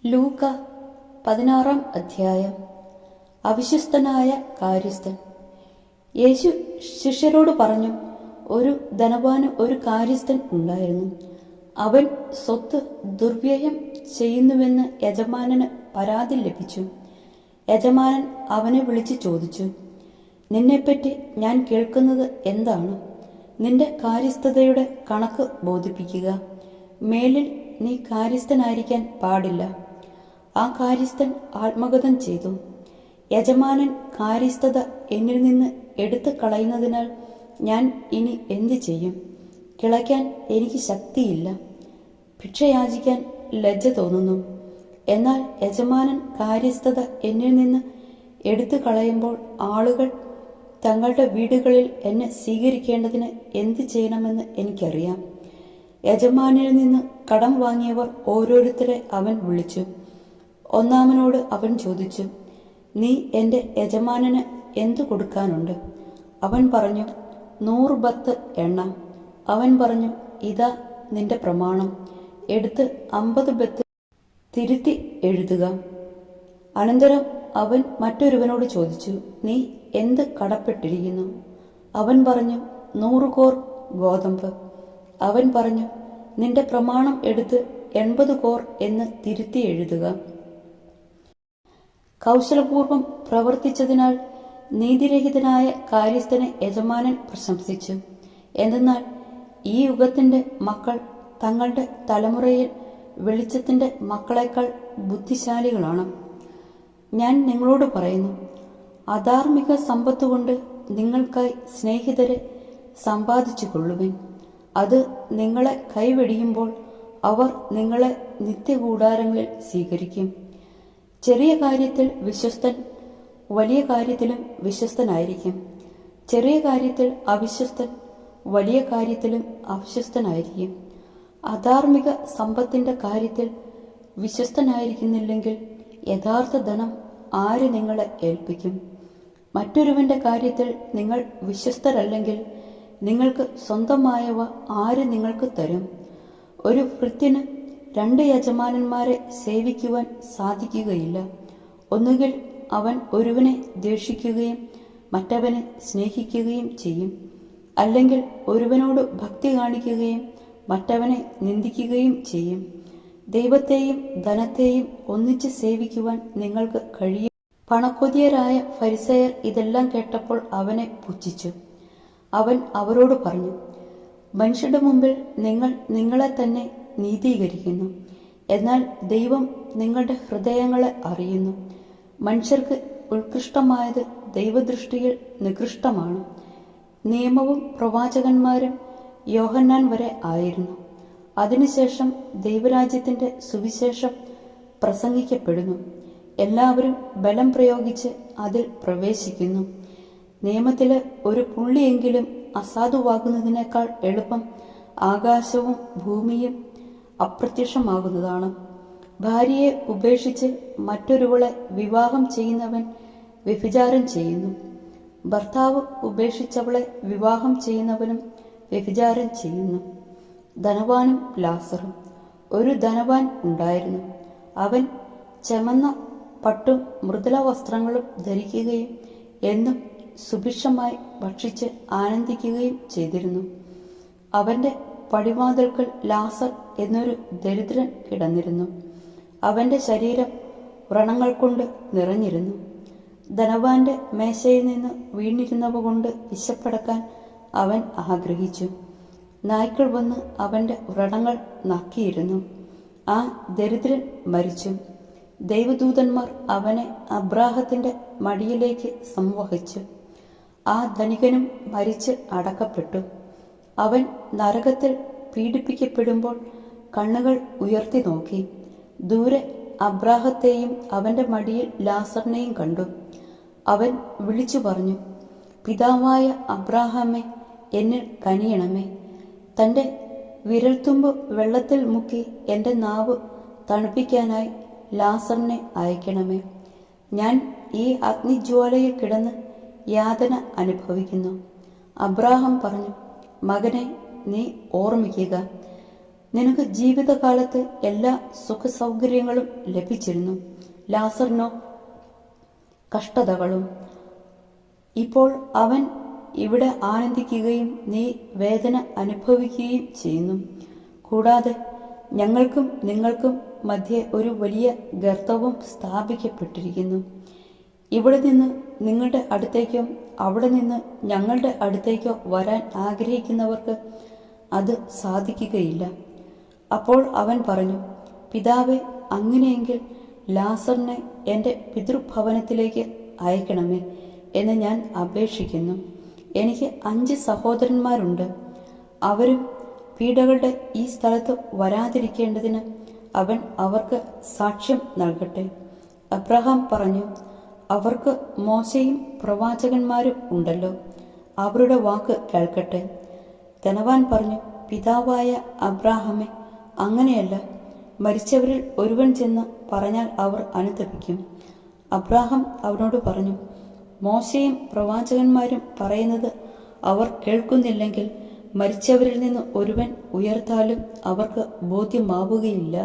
ലൂക്ക 16-ാം അധ്യായം. അവിശ്വസ്തനായ കാര്യസ്ഥൻ. യേശു ശിഷ്യരോട് പറഞ്ഞു, ഒരു ധനവാന് ഒരു കാര്യസ്ഥൻ ഉണ്ടായിരുന്നു. അവൻ സ്വത്ത് ദുർവ്യയം ചെയ്യുന്നുവെന്ന് യജമാനന് പരാതി ലഭിച്ചു. യജമാനൻ അവനെ വിളിച്ച് ചോദിച്ചു, നിന്നെപ്പറ്റി ഞാൻ കേൾക്കുന്നത് എന്താണ്? നിന്റെ കാര്യസ്ഥതയുടെ കണക്ക് ബോധിപ്പിക്കുക. മേലിൽ നീ കാര്യസ്ഥനായിരിക്കാൻ പാടില്ല. ആ കാര്യസ്ഥൻ ആത്മഗതം ചെയ്തു, യജമാനൻ കാര്യസ്ഥത എന്നിൽ നിന്ന് എടുത്തു കളയുന്നതിനാൽ ഞാൻ ഇനി എന്തു ചെയ്യും? കിളയ്ക്കാൻ എനിക്ക് ശക്തിയില്ല. ഭിക്ഷയാചിക്കാൻ ലജ്ജ തോന്നുന്നു. എന്നാൽ യജമാനൻ കാര്യസ്ഥത എന്നിൽ നിന്ന് എടുത്തു കളയുമ്പോൾ ആളുകൾ തങ്ങളുടെ വീടുകളിൽ എന്നെ സ്വീകരിക്കേണ്ടതിന് എന്തു ചെയ്യണമെന്ന് എനിക്കറിയാം. യജമാനിൽ നിന്ന് കടം വാങ്ങിയവർ ഓരോരുത്തരെ അവൻ വിളിച്ചു. ഒന്നാമനോട് അവൻ ചോദിച്ചു, നീ എൻ്റെ യജമാനന് എന്തു കൊടുക്കാനുണ്ട്? അവൻ പറഞ്ഞു, 100 ബത്ത് എണ്ണ. അവൻ പറഞ്ഞു, ഇതാ നിന്റെ പ്രമാണം. എടുത്ത് 50 ബത്ത് തിരുത്തി എഴുതുക. അനന്തരം അവൻ മറ്റൊരുവനോട് ചോദിച്ചു, നീ എന്ത് കടപ്പെട്ടിരിക്കുന്നു? അവൻ പറഞ്ഞു, 100 കോർ ഗോതമ്പ്. അവൻ പറഞ്ഞു, നിന്റെ പ്രമാണം എടുത്ത് 80 കോർ എന്ന് തിരുത്തി എഴുതുക. കൗശലപൂർവം പ്രവർത്തിച്ചതിനാൽ നീതിരഹിതനായ കാര്യസ്ഥനെ യജമാനൻ പ്രശംസിച്ചു. എന്തെന്നാൽ ഈ യുഗത്തിന്റെ മക്കൾ തങ്ങളുടെ തലമുറയിൽ വെളിച്ചത്തിന്റെ മക്കളെക്കാൾ ബുദ്ധിശാലികളാണ്. ഞാൻ നിങ്ങളോട് പറയുന്നു, അധാർമിക സമ്പത്തുകൊണ്ട് നിങ്ങൾക്കായി സ്നേഹിതരെ സമ്പാദിച്ചു കൊള്ളുവിൻ. അത് നിങ്ങളെ കൈവെടിയുമ്പോൾ അവർ നിങ്ങളെ നിത്യകൂടാരങ്ങളിൽ സ്വീകരിക്കും. ചെറിയ കാര്യത്തിൽ വിശ്വസ്തൻ വലിയ കാര്യത്തിലും വിശ്വസ്തനായിരിക്കും. ചെറിയ കാര്യത്തിൽ അവിശ്വസ്തൻ വലിയ കാര്യത്തിലും അവിശ്വസ്തനായിരിക്കും. അധാർമിക സമ്പത്തിന്റെ കാര്യത്തിൽ വിശ്വസ്തനായിരിക്കുന്നില്ലെങ്കിൽ യഥാർത്ഥ ധനം ആര് നിങ്ങളെ ഏൽപ്പിക്കും? മറ്റൊരുവന്റെ കാര്യത്തിൽ നിങ്ങൾ വിശ്വസ്തരല്ലെങ്കിൽ നിങ്ങൾക്ക് സ്വന്തമായവ ആര് നിങ്ങൾക്ക് തരും? ഒരു ഭൃത്യന് 2 യജമാനന്മാരെ സേവിക്കുവാൻ സാധിക്കുകയില്ല. ഒന്നുകിൽ അവൻ ഒരുവനെ ദ്വേഷിക്കുകയും മറ്റവനെ സ്നേഹിക്കുകയും ചെയ്യും, അല്ലെങ്കിൽ ഒരുവനോട് ഭക്തി കാണിക്കുകയും മറ്റവനെ നിന്ദിക്കുകയും ചെയ്യും. ദൈവത്തെയും ധനത്തെയും ഒന്നിച്ച് സേവിക്കുവാൻ നിങ്ങൾക്ക് കഴിയും. പണക്കൊതിയരായ ഫരിസയർ ഇതെല്ലാം കേട്ടപ്പോൾ അവനെ പുച്ഛിച്ചു. അവൻ അവരോട് പറഞ്ഞു, മനുഷ്യരുടെ മുമ്പിൽ നിങ്ങൾ നിങ്ങളെ തന്നെ നീതീകരിക്കുന്നു, എന്നാൽ ദൈവം നിങ്ങളുടെ ഹൃദയങ്ങളെ അറിയുന്നു. മനുഷ്യർക്ക് ഉത്കൃഷ്ടമായത് ദൈവദൃഷ്ടിയിൽ നികൃഷ്ടമാണ്. നിയമവും പ്രവാചകന്മാരും യോഹന്നാൻ വരെ ആയിരുന്നു. അതിനുശേഷം ദൈവരാജ്യത്തിന്റെ സുവിശേഷം പ്രസംഗിക്കപ്പെടുന്നു. എല്ലാവരും ബലം പ്രയോഗിച്ച് അതിൽ പ്രവേശിക്കുന്നു. നിയമത്തിലെ ഒരു പുള്ളിയെങ്കിലും അസാധുവാകുന്നതിനേക്കാൾ എളുപ്പം ആകാശവും ഭൂമിയും അപ്രത്യക്ഷമാകുന്നതാണ്. ഭാര്യയെ ഉപേക്ഷിച്ച് മറ്റൊരുവളെ വിവാഹം ചെയ്യുന്നവൻ വ്യഭിചാരം ചെയ്യുന്നു. ഭർത്താവ് ഉപേക്ഷിച്ചവളെ വിവാഹം ചെയ്യുന്നവനും വ്യഭിചാരം ചെയ്യുന്നു. ധനവാനും ലാസറും. ഒരു ധനവാൻ ഉണ്ടായിരുന്നു. അവൻ ചമന്ന പട്ടും മൃദുല വസ്ത്രങ്ങളും ധരിക്കുകയും എന്നും സുഭിക്ഷമായി ഭക്ഷിച്ച് ആനന്ദിക്കുകയും ചെയ്തിരുന്നു. അവന്റെ പടിവാതിൽക്കൽ ലാസർ എന്നൊരു ദരിദ്രൻ കിടന്നിരുന്നു. അവന്റെ ശരീരം വ്രണങ്ങൾ കൊണ്ട് നിറഞ്ഞിരുന്നു. ധനവാന്റെ മേശയിൽ നിന്ന് വീണിരുന്നവ കൊണ്ട് വിശപ്പടക്കാൻ അവൻ ആഗ്രഹിച്ചു. നായ്ക്കൾ വന്ന് അവന്റെ വ്രണങ്ങൾ നക്കിയിരുന്നു. ആ ദരിദ്രൻ മരിച്ചു. ദൈവദൂതന്മാർ അവനെ അബ്രാഹത്തിന്റെ മടിയിലേക്ക് സംവഹിച്ചു. ആ ധനികനും മരിച്ച് അടക്കപ്പെട്ടു. അവൻ നരകത്തിൽ പീഡിപ്പിക്കപ്പെടുമ്പോൾ കണ്ണുകൾ ഉയർത്തി നോക്കി. ദൂരെ അബ്രാഹത്തെയും അവന്റെ മടിയിൽ ലാസറിനെയും കണ്ടു. അവൻ വിളിച്ചു പറഞ്ഞു, പിതാവായ അബ്രാഹാമേ, എന്നിൽ കനിയണമേ. തന്റെ വിരൽത്തുമ്പ് വെള്ളത്തിൽ മുക്കി എൻ്റെ നാവ് തണുപ്പിക്കാനായി ലാസറിനെ അയക്കണമേ. ഞാൻ ഈ അഗ്നിജ്വാലയിൽ കിടന്ന് യാതന അനുഭവിക്കുന്നു. അബ്രാഹാം പറഞ്ഞു, മകനെ, നീ ഓർമ്മിക്കുക, നിനക്ക് ജീവിതകാലത്ത് എല്ലാ സുഖസൗകര്യങ്ങളും ലഭിച്ചിരുന്നു, ലാസറിനോ കഷ്ടതകളും. ഇപ്പോൾ അവൻ ഇവിടെ ആനന്ദിക്കുകയും നീ വേദന അനുഭവിക്കുകയും ചെയ്യുന്നു. കൂടാതെ ഞങ്ങൾക്കും നിങ്ങൾക്കും മധ്യേ ഒരു വലിയ ഗർത്തവും സ്ഥാപിക്കപ്പെട്ടിരിക്കുന്നു. ഇവിടെ നിന്ന് നിങ്ങളുടെ അടുത്തേക്കോ അവിടെ നിന്ന് ഞങ്ങളുടെ അടുത്തേക്കോ വരാൻ ആഗ്രഹിക്കുന്നവർക്ക് അത് സാധിക്കുകയില്ല. അപ്പോൾ അവൻ പറഞ്ഞു, പിതാവേ, അങ്ങനെയെങ്കിൽ ലാസറിനെ എൻ്റെ പിതൃഭവനത്തിലേക്ക് അയക്കണമേ എന്ന് ഞാൻ അപേക്ഷിക്കുന്നു. എനിക്ക് 5 സഹോദരന്മാരുണ്ട്. അവരും പീഡകളുടെ ഈ സ്ഥലത്ത് വരാതിരിക്കേണ്ടതിന് അവൻ അവർക്ക് സാക്ഷ്യം നൽകട്ടെ. അബ്രഹാം പറഞ്ഞു, അവർക്ക് മോശയും പ്രവാചകന്മാരും ഉണ്ടല്ലോ, അവരുടെ വാക്ക് കേൾക്കട്ടെ. ധനവാൻ പറഞ്ഞു, പിതാവായ അബ്രാഹാമേ, അങ്ങനെയല്ല, മരിച്ചവരിൽ ഒരുവൻ ചെന്ന് പറഞ്ഞാൽ അവർ അനുതപിക്കും. അബ്രാഹാം അവനോട് പറഞ്ഞു, മോശയും പ്രവാചകന്മാരും പറയുന്നത് അവർ കേൾക്കുന്നില്ലെങ്കിൽ മരിച്ചവരിൽ നിന്ന് ഒരുവൻ ഉയർത്താലും അവർക്ക് ബോധ്യമാവുകയില്ല.